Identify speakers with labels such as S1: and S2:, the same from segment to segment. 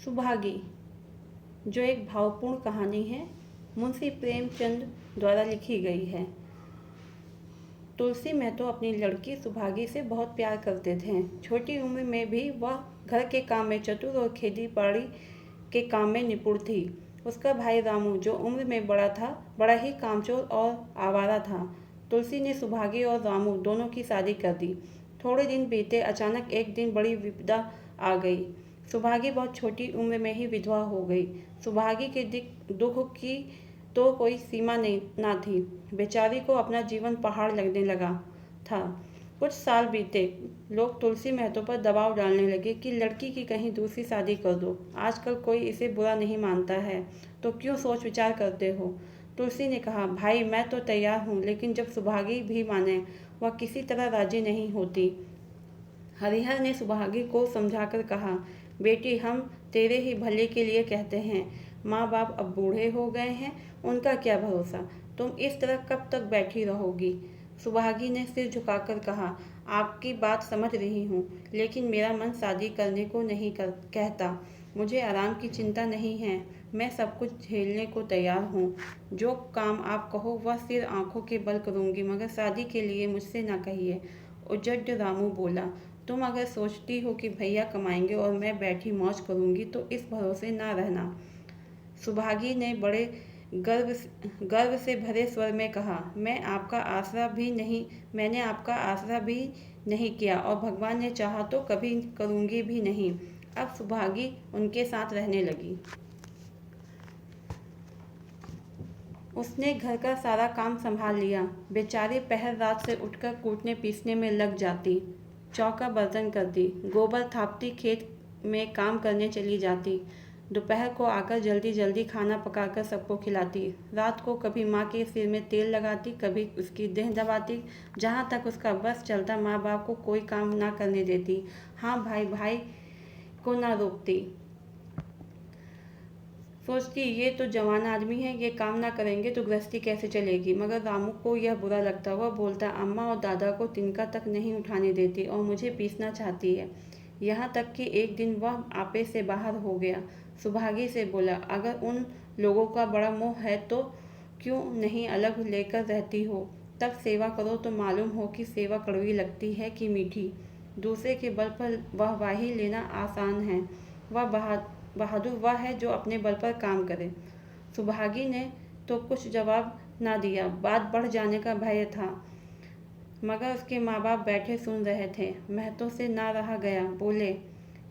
S1: सुभागी, जो एक भावपूर्ण कहानी है, मुंशी प्रेमचंद द्वारा लिखी गई है। तुलसी महतो अपनी लड़की सुभागी से बहुत प्यार करते थे। छोटी उम्र में भी वह घर के काम में चतुर और खेती बाड़ी के काम में निपुण थी। उसका भाई रामू, जो उम्र में बड़ा था, बड़ा ही कामचोर और आवारा था। तुलसी ने सुभागी और रामू दोनों की शादी कर दी। थोड़े दिन बीते, अचानक एक दिन बड़ी विपदा आ गई। सुभागी बहुत छोटी उम्र में ही विधवा हो गई। सुभागी के दुख की तो कोई सीमा नहीं ना थी। बेचारी को अपना जीवन पहाड़ लगने लगा था। कुछ साल बीते, लोग तुलसी महतो पर दबाव डालने लगे कि लड़की की कहीं दूसरी शादी कर दो। आजकल कोई इसे बुरा नहीं मानता है, तो क्यों सोच विचार करते हो। तुलसी ने कहा, भाई मैं तो तैयार हूँ, लेकिन जब सुभागी भी माने, वह किसी तरह राजी नहीं होती। हरिहर ने सुभागी को समझाकर कहा, बेटी हम तेरे ही भले के लिए कहते हैं। माँ बाप अब बूढ़े हो गए हैं, उनका क्या भरोसा। तुम इस तरह कब तक बैठी रहोगी। सुभागी ने सिर झुकाकर कहा, आपकी बात समझ रही हूँ, लेकिन मेरा मन शादी करने को नहीं कहता। मुझे आराम की चिंता नहीं है, मैं सब कुछ झेलने को तैयार हूँ। जो काम आप कहो वह सिर आंखों के बल करूँगी, मगर शादी के लिए मुझसे ना कहिए। उजड्ड रामू बोला, तुम अगर सोचती हो कि भैया कमाएंगे और मैं बैठी मौज करूँगी, तो इस भरोसे ना रहना। सुभागी ने बड़े गर्व से भरे स्वर में कहा, मैंने आपका आसरा भी नहीं किया, और भगवान ने चाहा तो कभी करूँगी भी नहीं। अब सुभागी उनके साथ रहने लगी। उसने घर का सारा काम संभाल लिया। बेचारी पहर रात से उठकर कूटने पीसने में लग जाती, चौका बर्तन करती, गोबर थापती, खेत में काम करने चली जाती। दोपहर को आकर जल्दी जल्दी खाना पकाकर सबको खिलाती। रात को कभी माँ के सिर में तेल लगाती, कभी उसकी देह दबाती। जहाँ तक उसका बस चलता, माँ बाप को कोई काम ना करने देती। हाँ, भाई को ना रोकती। सोचती, ये तो जवान आदमी है, ये काम ना करेंगे तो गृहस्थी कैसे चलेगी। मगर रामू को यह बुरा लगता। वह बोलता, अम्मा और दादा को तिनका तक नहीं उठाने देती और मुझे पीसना चाहती है। यहाँ तक कि एक दिन वह आपे से बाहर हो गया। सुभागी से बोला, अगर उन लोगों का बड़ा मोह है तो क्यों नहीं अलग लेकर रहती हो। तब सेवा करो तो मालूम हो कि सेवा कड़वी लगती है कि मीठी। दूसरे के बल पर वाहवाही लेना आसान है। वह बहादुर वह है जो अपने बल पर काम करे। सुभागी ने तो कुछ जवाब ना दिया। बात बढ़ जाने का भय था, मगर उसके माँ बाप बैठे सुन रहे थे। महतो से ना रहा गया। बोले,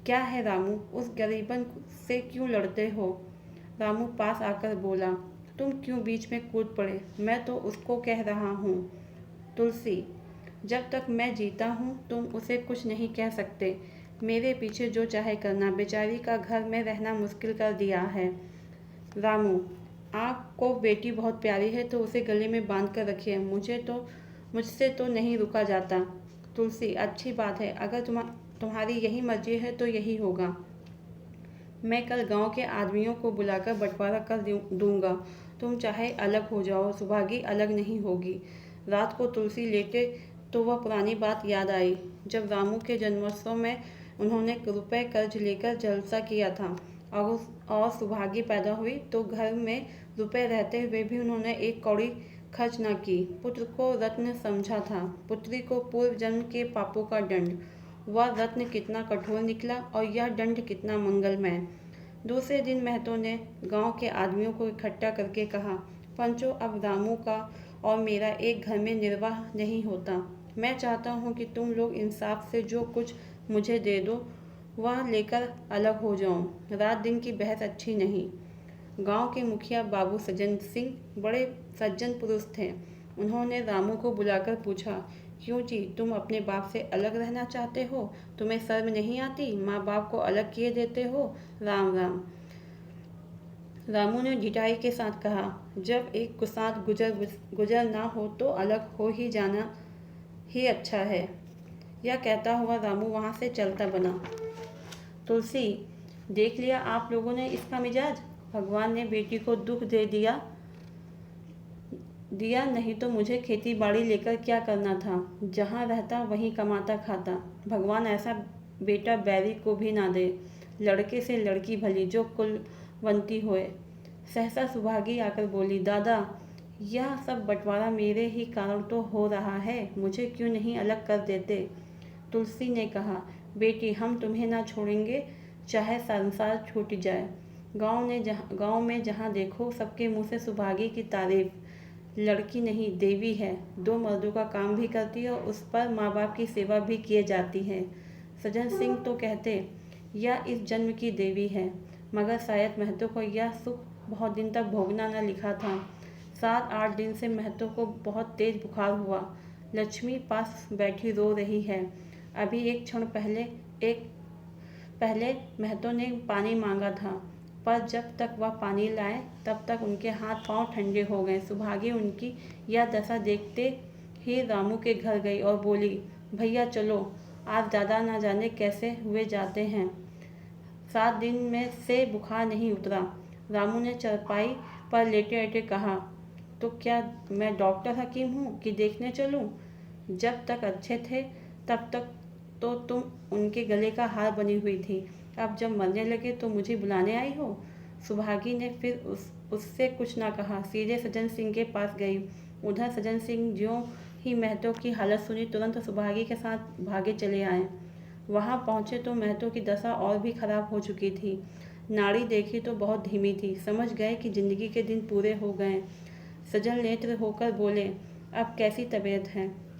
S1: क्या है रामू, उस गरीबन से क्यों लड़ते हो। रामू पास आकर बोला, तुम क्यों बीच में कूद पड़े, मैं तो उसको कह रहा हूँ। तुलसी, जब तक मैं जीता हूँ तुम उसे कुछ नहीं कह सकते। मेरे पीछे जो चाहे करना। बेचारी का घर में रहना मुश्किल कर दिया है। रामू, आपको बेटी बहुत प्यारी है तो उसे गले में बांध कर रखिए। मुझसे तो नहीं रुका जाता। तुलसी, अच्छी बात है, अगर तुम्हारी यही मर्जी है तो यही होगा। मैं कल गांव के आदमियों को बुलाकर बंटवारा कर दूंगा। तुम चाहे अलग हो जाओ, सुभागी अलग नहीं होगी। रात को तुलसी लेटे तो वह पुरानी बात याद आई, जब रामू के जन्मोत्सव में उन्होंने रुपए कर्ज लेकर जलसा किया था, और सुभागी पैदा हुई तो घर में रुपए रहते हुए भी उन्होंने एक कौड़ी खर्च न की। पुत्र को रत्न समझा था, पुत्री को पूर्व जन्म के पापों का दंड। वह रत्न कितना कठोर निकला और यह दंड कितना मंगलमय। दूसरे दिन महतो ने गांव के आदमियों को इकट्ठा करके कहा, पंचो, अब रामू का और मेरा एक घर में निर्वाह नहीं होता। मैं चाहता हूँ कि तुम लोग इंसाफ से जो कुछ मुझे दे दो वह लेकर अलग हो जाऊँ। रात दिन की बहस अच्छी नहीं। गांव के मुखिया बाबू सज्जन सिंह बड़े सज्जन पुरुष थे। उन्होंने रामू को बुलाकर पूछा, क्यों जी, तुम अपने बाप से अलग रहना चाहते हो। तुम्हें शर्म नहीं आती, माँ बाप को अलग किए देते हो। राम राम। रामू ने ढिठाई के साथ कहा, जब एक कुसात गुजर ना हो तो अलग हो ही जाना ही अच्छा है। यह कहता हुआ रामू वहाँ से चलता बना। तुलसी, देख लिया आप लोगों ने इसका मिजाज। भगवान ने बेटी को दुख दे दिया, नहीं तो मुझे खेती बाड़ी लेकर क्या करना था। जहाँ रहता वहीं कमाता खाता। भगवान ऐसा बेटा बैरी को भी ना दे। लड़के से लड़की भली जो कुलवंती होए। सहसा सुभागी आकर बोली, दादा यह सब बंटवारा मेरे ही कारण तो हो रहा है, मुझे क्यों नहीं अलग कर देते। तुलसी ने कहा, बेटी हम तुम्हें ना छोड़ेंगे, चाहे संसार छूट जाए। गांव में जहाँ देखो सबके मुंह से सुभागी की तारीफ। लड़की नहीं देवी है, 2 मर्दों का काम भी करती है और उस पर माँ बाप की सेवा भी किए जाती है। सज्जन सिंह तो कहते यह इस जन्म की देवी है, मगर शायद महतो को यह सुख बहुत दिन तक भोगना न लिखा था। 7-8 दिन से महतो को बहुत तेज बुखार हुआ। लक्ष्मी पास बैठी रो रही है। अभी एक क्षण पहले महतो ने पानी मांगा था, पर जब तक वह पानी लाए तब तक उनके हाथ पांव ठंडे हो गए। सुभागी उनकी यह दशा देखते ही रामू के घर गई और बोली, भैया चलो, आज दादा ना जाने कैसे हुए जाते हैं, 7 दिन में से बुखार नहीं उतरा। रामू ने चारपाई पर लेटे लेटे कहा, तो क्या मैं डॉक्टर हकीम हूँ कि देखने चलूँ? जब तक अच्छे थे तब तक तो तुम उनके गले का हार बनी हुई थी, अब जब मरने लगे तो मुझे बुलाने आई हो। सुभागी ने फिर उससे कुछ ना कहा, सीधे सज्जन सिंह के पास गई। उधर सज्जन सिंह ज्यों ही महतो की हालत सुनी तुरंत सुभागी के साथ भागे चले आए। वहां पहुंचे तो महतो की दशा और भी खराब हो चुकी थी। नाड़ी देखी तो बहुत धीमी थी, समझ गए कि जिंदगी के दिन पूरे हो गए। सजल नेत्र होकर बोले, अब कैसी तबीयत है?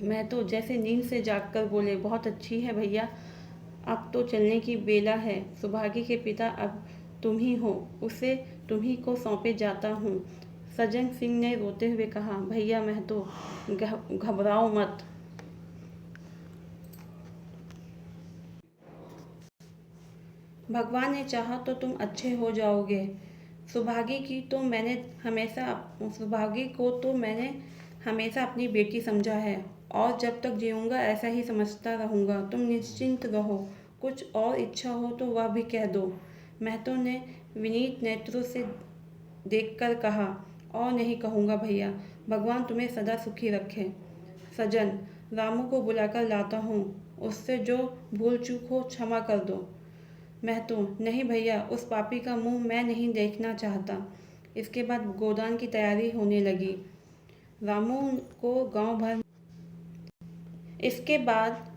S1: महतो जैसे नींद से जागकर बोले, बहुत अच्छी है भैया, अब तो चलने की बेला है। सुभागी के पिता अब तुम ही हो, उसे तुम्ही को सौंपे जाता हूँ। सज्जन सिंह ने रोते हुए कहा, भैया महतो घबराओ मत, भगवान ने चाहा तो तुम अच्छे हो जाओगे। सुभागी की तो मैंने सुभागी को तो मैंने हमेशा अपनी बेटी समझा है और जब तक जीऊँगा ऐसा ही समझता रहूँगा। तुम निश्चिंत रहो, कुछ और इच्छा हो तो वह भी कह दो। महतो ने विनीत नेत्रों से देखकर कहा, और नहीं कहूँगा भैया, भगवान तुम्हें सदा सुखी रखे। सजन, रामू को बुलाकर लाता हूँ, उससे जो भूल चूक हो क्षमा कर दो। महतो, नहीं भैया, उस पापी का मुंह मैं नहीं देखना चाहता। इसके बाद गोदान की तैयारी होने लगी। रामू को गांव भर इसके बाद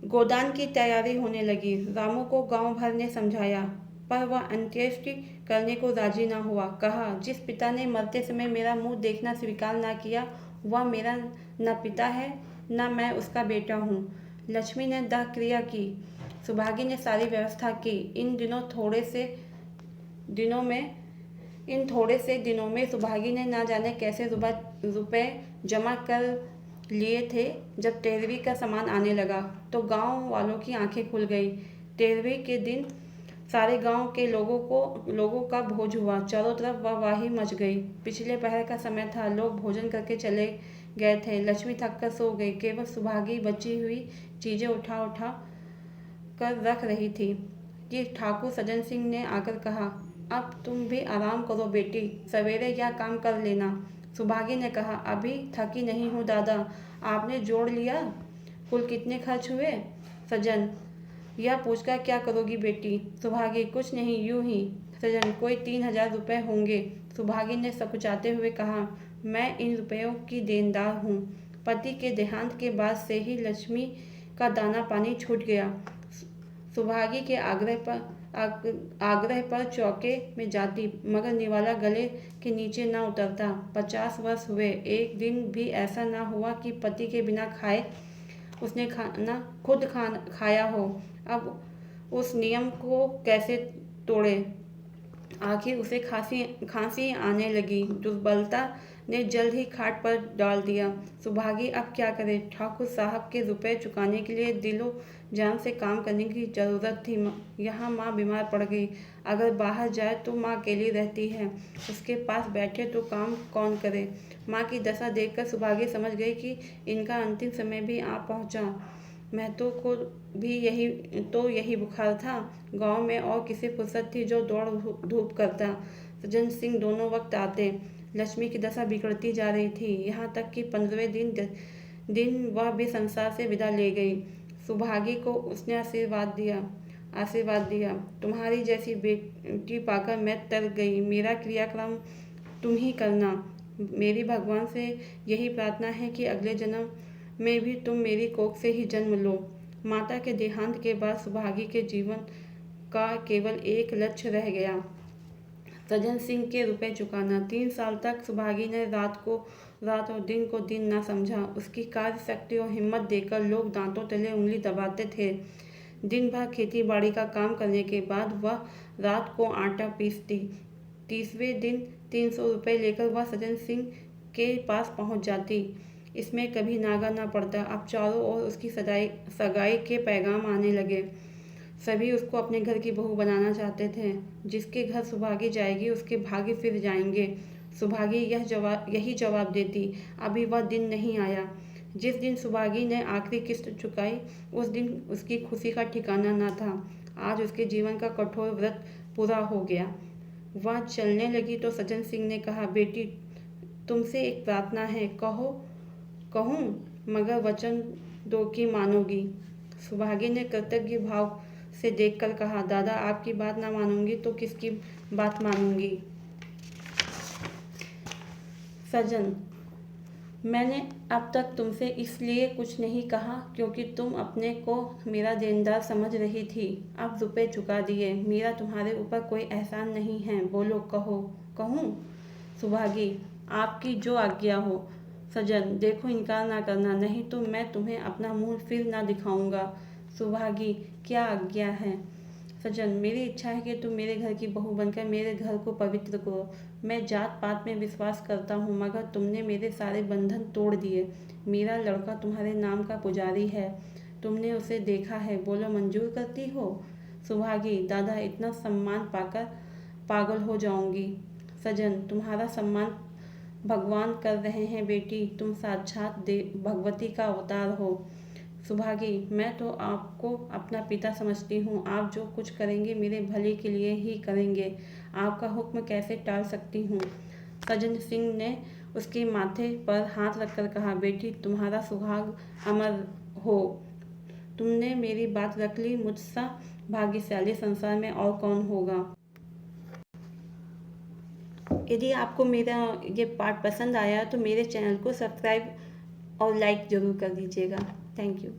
S1: गोदान की तैयारी होने लगी। रामू को गांव भर ने समझाया, पर वह अंत्येष्टि करने को राजी न हुआ। कहा, जिस पिता ने मरते समय मेरा मुंह देखना स्वीकार न किया, वह मेरा न पिता है न मैं उसका बेटा हूँ। लक्ष्मी ने दाह क्रिया की, सुभागी ने सारी व्यवस्था की। इन थोड़े से दिनों में सुभागी ने ना जाने कैसे रुपए जमा कर लिए थे। जब 13वीं का सामान आने लगा तो गांव वालों की आंखें खुल गई। 13वीं के दिन सारे गांव के लोगों का भोज हुआ। चारों तरफ वाहवाही मच गई। पिछले पहर का समय था, लोग भोजन करके चले गए थे। लक्ष्मी थक कर सो गई, केवल सुभागी बची हुई चीजें उठा उठा कर रख रही थी कि ठाकुर सज्जन सिंह ने आकर कहा, अब तुम भी आराम करो बेटी, सवेरे यह काम कर लेना। सुभागी ने कहा, अभी थकी नहीं हूँ दादा, आपने जोड़ लिया कुल कितने खर्च हुए? सज्जन, यह पूछकर क्या करोगी बेटी? सुभागी, कुछ नहीं, यूं ही। सज्जन, कोई 3000 रुपये होंगे। सुभागी ने सकुचाते हुए कहा, मैं इन रुपयों की देनदार हूँ। पति के देहांत के बाद से ही लक्ष्मी का दाना पानी छूट गया। सुभागी के आग्रह पर चौके में जाती, मगर निवाला गले के नीचे न उतरता। 50 वर्ष हुए, एक दिन भी ऐसा न हुआ कि पति के बिना खाए उसने खुद खाया हो। अब उस नियम को कैसे तोड़े? आखिर उसे खांसी आने लगी। दुर्बलता ने जल्द ही खाट पर डाल दिया। सुभागी अब क्या करे? ठाकुर साहब के रुपए चुकाने के लिए दिलो जान से काम करने की जरूरत थी। यहाँ माँ बीमार पड़ गई, अगर बाहर जाए तो माँ अकेली रहती है, उसके पास बैठे तो काम कौन करे? माँ की दशा देखकर सुभागी समझ गई कि इनका अंतिम समय भी आ पहुँचा। महतो को भी यही बुखार था। गांव में और किसी फुर्सत थी जो दौड़ धूप करता? सज्जन सिंह दोनों वक्त आते। लक्ष्मी की दशा बिगड़ती जा रही थी, यहाँ तक कि 15वें दिन वह भी संसार से विदा ले गई। सुभागी को उसने आशीर्वाद दिया, आशीर्वाद दिया। तुम्हारी जैसी बेटी पाकर मैं तर गई। मेरा क्रियाक्रम तुम ही करना। मेरी भगवान से यही प्रार्थना है कि अगले जन्म में भी तुम मेरी कोख से ही जन्म लो। माता के देहांत के बाद सुभागी के जीवन का केवल एक लक्ष्य रह गया, सज्जन सिंह के रुपए चुकाना। 3 साल तक सुभागी ने रात को रात और दिन को दिन ना समझा। उसकी कार्य शक्ति और हिम्मत देखकर लोग दांतों तले उंगली दबाते थे। दिन भर खेती बाड़ी का काम करने के बाद वह रात को आटा पीसती। 30वें दिन 300 रुपये लेकर वह सज्जन सिंह के पास पहुंच जाती। इसमें कभी नागा ना पड़ता। अब चारों ओर उसकी सगाई के पैगाम आने लगे। सभी उसको अपने घर की बहू बनाना चाहते थे। जिसके घर सुभागी जाएगी उसके भाग्य फिर जाएंगे। सुभागी यही जवाब देती। अभी वह दिन नहीं आया। जिस दिन सुभागी ने आखिरी किस्त चुकाई उस दिन उसकी खुशी का ठिकाना न था। आज उसके जीवन का कठोर व्रत पूरा हो गया। वह चलने लगी तो सज्जन सिंह ने कहा, बेटी तुमसे एक प्रार्थना है, कहूँ मगर वचन दो कि मानोगी। सुभागी ने कृतज्ञ भाव से देखकर कहा, दादा आपकी बात ना मानूंगी तो किसकी बात मानूंगी। सज्जन, मैंने अब तक तुमसे इसलिए कुछ नहीं कहा क्योंकि तुम अपने को मेरा देनदार समझ रही थी। अब रुपए चुका दिए, मेरा तुम्हारे ऊपर कोई एहसान नहीं है। बोलो, कहूँ। सुभागी, आपकी जो आज्ञा हो। सज्जन, देखो इनकार ना करना, नहीं तो मैं तुम्हें अपना मुंह फिर ना दिखाऊंगा। सुभागी, क्या आज्ञा है। सज्जन, मेरी इच्छा है कि तुम मेरे घर की बहू बनकर मेरे घर को पवित्र करो। मैं जात पात में विश्वास करता हूँ मगर तुमने मेरे सारे बंधन तोड़ दिए। मेरा लड़का तुम्हारे नाम का पुजारी है, तुमने उसे देखा है। बोलो, मंजूर करती हो। सुभागी, दादा इतना सम्मान पाकर पागल हो जाऊंगी। सज्जन, तुम्हारा सम्मान भगवान कर रहे हैं बेटी, तुम साक्षात भगवती का अवतार हो। सुभागी, मैं तो आपको अपना पिता समझती हूँ। आप जो कुछ करेंगे मेरे भले के लिए ही करेंगे। आपका हुक्म कैसे टाल सकती हूँ। सज्जन सिंह ने उसके माथे पर हाथ रखकर कहा, बेटी तुम्हारा सुहाग अमर हो। तुमने मेरी बात रख ली, मुझसा भाग्यशाली संसार में और कौन होगा। यदि आपको मेरा ये पार्ट पसंद आया तो मेरे चैनल को सब्सक्राइब और लाइक ज़रूर कर दीजिएगा। Thank you.